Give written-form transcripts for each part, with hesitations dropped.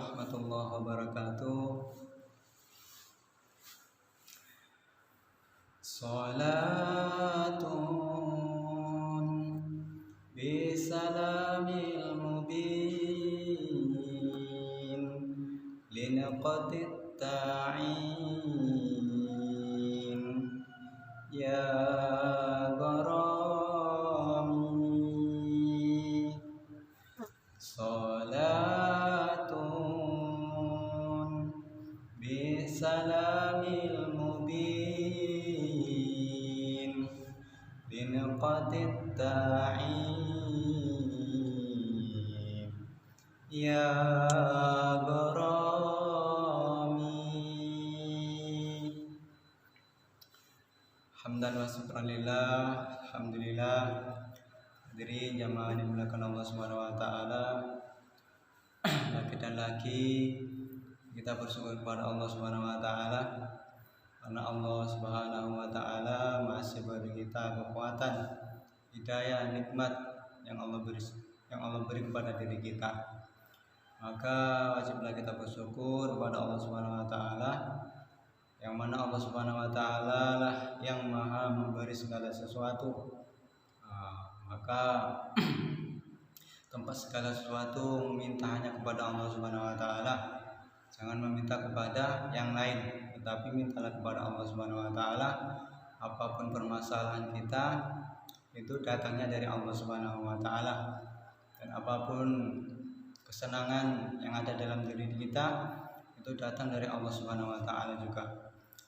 warahmatullahi wabarakatuh. Salatun bisalamil mubin linaqatit ta'in ya gharami. Salatun bisalamil mubin linaqatit ta'in ya gharami. Hamdan wa syukran lillah. Alhamdulillah. Hadirin jamaah yang dimuliakan Allah Subhanahu wa taala. Lagi dan lagi kita bersyukur kepada Allah Subhanahu wa taala karena Allah Subhanahu wa taala masih beri kita kekuatan, hidayah, nikmat yang Allah beri kepada diri kita. Maka wajiblah kita bersyukur kepada Allah Subhanahu wa taala, yang mana Allah Subhanahu wa taala lah yang maha memberi segala sesuatu. Maka tempat segala sesuatu meminta hanya kepada Allah Subhanahu wa taala. Jangan meminta kepada yang lain, tetapi mintalah kepada Allah Subhanahu wa taala. Apapun permasalahan kita itu datangnya dari Allah Subhanahu wa taala. Dan apapun kesenangan yang ada dalam diri kita itu datang dari Allah Subhanahu wa taala juga.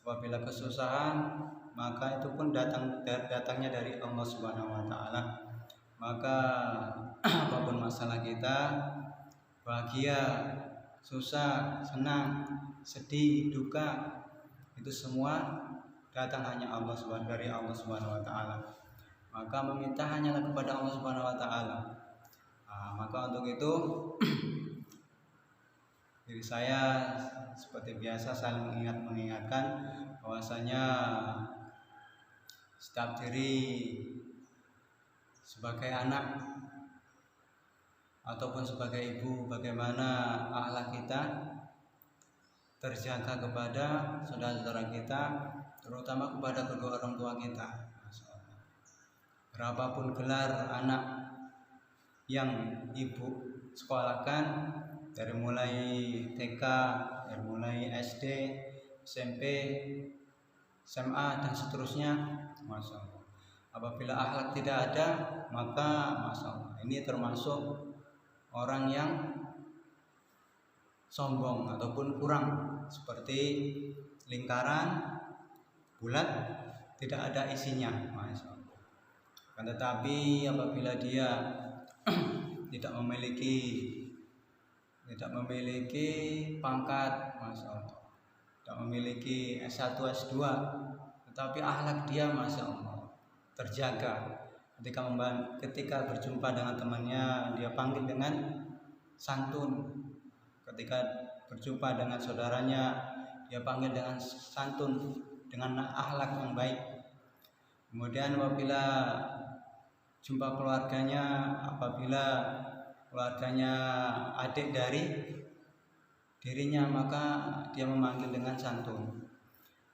Apabila kesusahan, maka itu pun datangnya dari Allah Subhanahu wa taala. Maka apapun masalah kita, bahagia, susah, senang, sedih, duka, itu semua datang hanya dari Allah Subhanahu wa taala. Maka meminta hanyalah kepada Allah Subhanahu wa taala. Maka untuk itu diri saya seperti biasa saling mengingatkan bahwasanya setiap diri sebagai anak ataupun sebagai ibu, bagaimana akhlak kita terjaga kepada saudara-saudara kita, terutama kepada kedua orang tua kita. Berapapun gelar anak yang ibu sekolahkan, dari mulai TK, dari mulai SD, SMP, SMA dan seterusnya, Masya Allah. Apabila akhlak tidak ada, maka Masya Allah, ini termasuk orang yang sombong ataupun kurang, seperti lingkaran bulat tidak ada isinya, Masya Allah. Tetapi apabila dia tidak memiliki pangkat, Masya Allah, tidak memiliki S1, S2, tetapi akhlak dia Masya Allah terjaga. Ketika berjumpa dengan temannya, dia panggil dengan santun. Ketika berjumpa dengan saudaranya, dia panggil dengan santun, dengan akhlak yang baik. Kemudian apabila jumpa keluarganya, apabila keluarganya adik dari dirinya, maka dia memanggil dengan santun.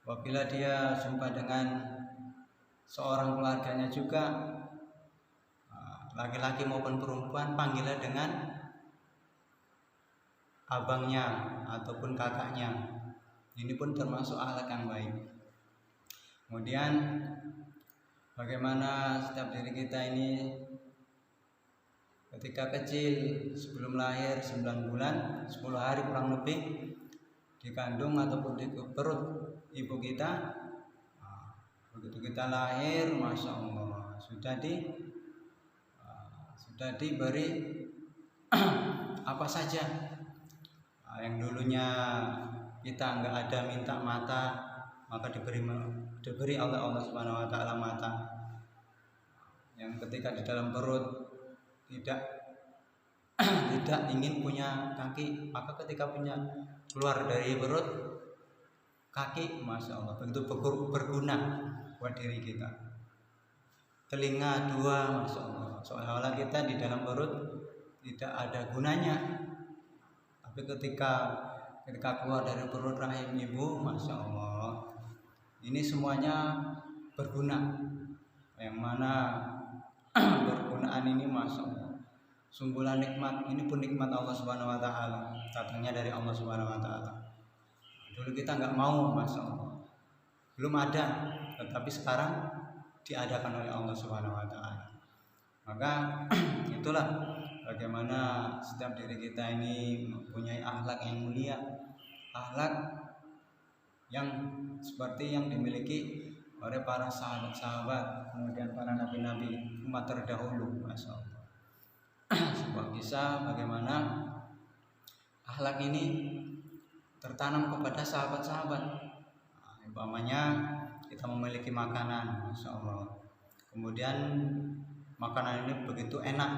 Apabila dia jumpa dengan seorang keluarganya juga, laki-laki maupun perempuan, panggilnya dengan abangnya ataupun kakaknya. Ini pun termasuk akhlak yang baik. Kemudian bagaimana setiap diri kita ini ketika kecil, sebelum lahir 9 bulan, 10 hari kurang lebih dikandung ataupun di perut ibu kita. Begitu kita lahir, Masya Allah, sudah diberi apa saja. Yang dulunya kita nggak ada minta mata, maka diberi oleh Allah Subhanahu wa taala mata. Yang ketika di dalam perut tidak ingin punya kaki, maka ketika keluar dari perut kaki, Masya Allah, begitu berguna buat diri kita. Telinga 2, Masya Allah, seolah-olah kita di dalam perut tidak ada gunanya. Tapi ketika keluar dari perut rahim ibu, masya Allah, ini semuanya berguna. Yang mana bergunaan ini masya Allah, sungguhlah nikmat. Ini pun nikmat Allah Subhanahu Wa Taala, datangnya dari Allah Subhanahu Wa Taala. Dulu kita nggak mau, masya Allah, belum ada, tetapi sekarang diadakan oleh Allah Subhanahu Wa Taala. Maka itulah bagaimana setiap diri kita ini mempunyai akhlak yang mulia, akhlak yang seperti yang dimiliki oleh para sahabat-sahabat, kemudian para nabi-nabi umat terdahulu, masya Allah. Sebuah kisah bagaimana akhlak ini tertanam kepada sahabat-sahabat. Umpamanya kita memiliki makanan, masya Allah, kemudian makanan ini begitu enak,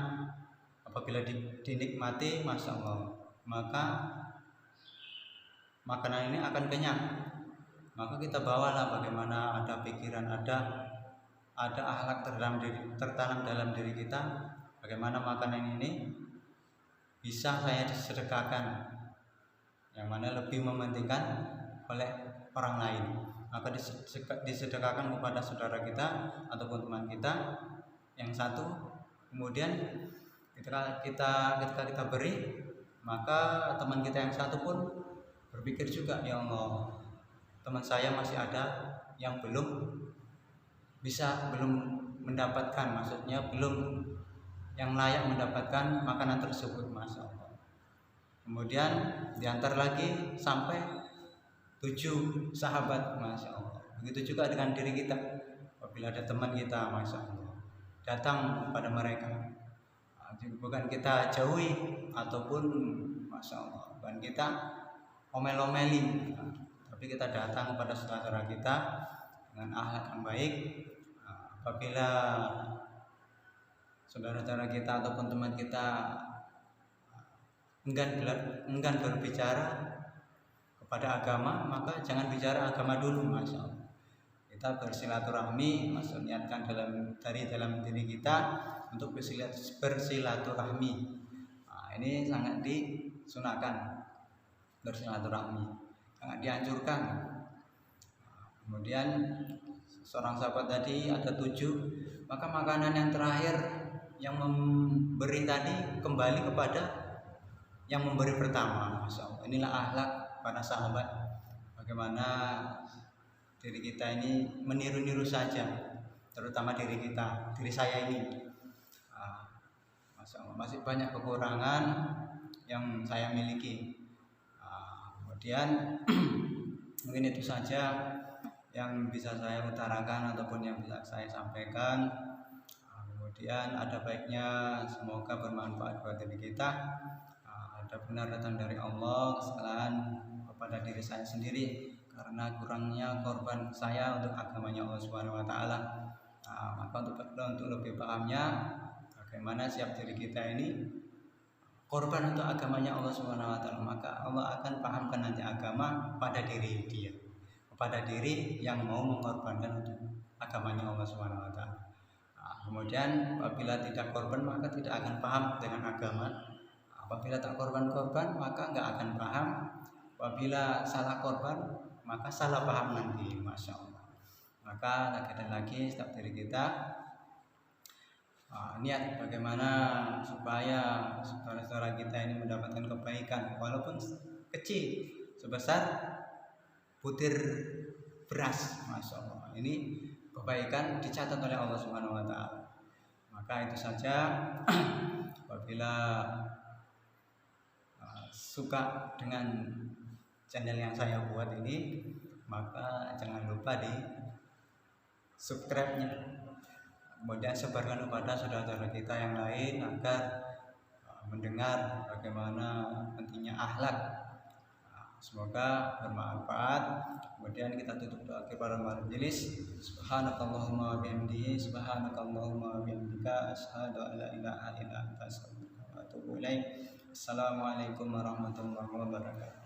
apabila dinikmati, masya Allah, maka makanan ini akan kenyang. Maka kita bawalah bagaimana ada pikiran, ada akhlak tertanam dalam diri kita, bagaimana makanan ini bisa saya sedekahkan, yang mana lebih mementingkan oleh orang lain, maka disedekahkan kepada saudara kita ataupun teman kita yang satu. Kemudian ketika kita beri, maka teman kita yang satu pun berpikir juga, ya Allah, teman saya masih ada yang belum mendapatkan, maksudnya belum yang layak mendapatkan makanan tersebut, masya Allah. Kemudian diantar lagi sampai 7 sahabat, masya Allah. Begitu juga dengan diri kita, apabila ada teman kita, masya Allah, datang kepada mereka, bukan kita jauhi ataupun, masya Allah, bukan kita omel-omeli, tapi kita datang kepada saudara kita dengan akhlak yang baik. Apabila saudara-saudara kita ataupun teman kita enggan berbicara kepada agama, maka jangan bicara agama dulu, masya Allah. Kita bersilaturahmi, maksudnya niatkan dari dalam diri kita untuk bersilaturahmi. Ini sangat disunahkan, bersilaturahmi sangat dianjurkan. Kemudian seorang sahabat tadi ada 7, maka makanan yang terakhir yang memberi tadi kembali kepada yang memberi pertama, masya Allah. Inilah akhlak para sahabat, bagaimana diri kita ini meniru-niru saja, terutama diri saya ini, masya Allah, masih banyak kekurangan yang saya miliki. Kemudian mungkin itu saja yang bisa saya utarakan ataupun yang bisa saya sampaikan. Kemudian ada baiknya, semoga bermanfaat buat diri kita. Ada benar datang dari Allah, kesalahan kepada diri saya sendiri karena kurangnya korban saya untuk agamanya Allah Subhanahu Wa Taala. Maka untuk lebih pahamnya, bagaimana siap diri kita ini korban untuk agamanya Allah Subhanahu Wa Taala, maka Allah akan pahamkan nanti agama pada diri dia, kepada diri yang mau mengorbankan untuk agamanya Allah Subhanahu Wa Taala. Kemudian apabila tidak korban, maka tidak akan paham dengan agama. Apabila tak korban, maka nggak akan paham. Apabila salah korban, maka salah paham nanti, masya Allah. Maka lagi dan lagi setiap diri kita niat bagaimana supaya saudara-saudara kita ini mendapatkan kebaikan, walaupun kecil, sebesar butir beras, masya Allah. Ini kebaikan dicatat oleh Allah Subhanahu Wa Taala. Maka itu saja. Apabila suka dengan channel yang saya buat ini, maka jangan lupa di subscribe-nya. Kemudian sebarkan kepada saudara-saudara kita yang lain agar mendengar bagaimana pentingnya akhlak. Semoga bermanfaat. Kemudian kita tutup doa kepada majelis. Subhanakallahumma wabihamdihi, subhanakallahumma wabihamdika, asyhadu an la ilaha illa anta, astaghfiruka wa atubu ilaik. Assalamualaikum warahmatullahi wabarakatuh.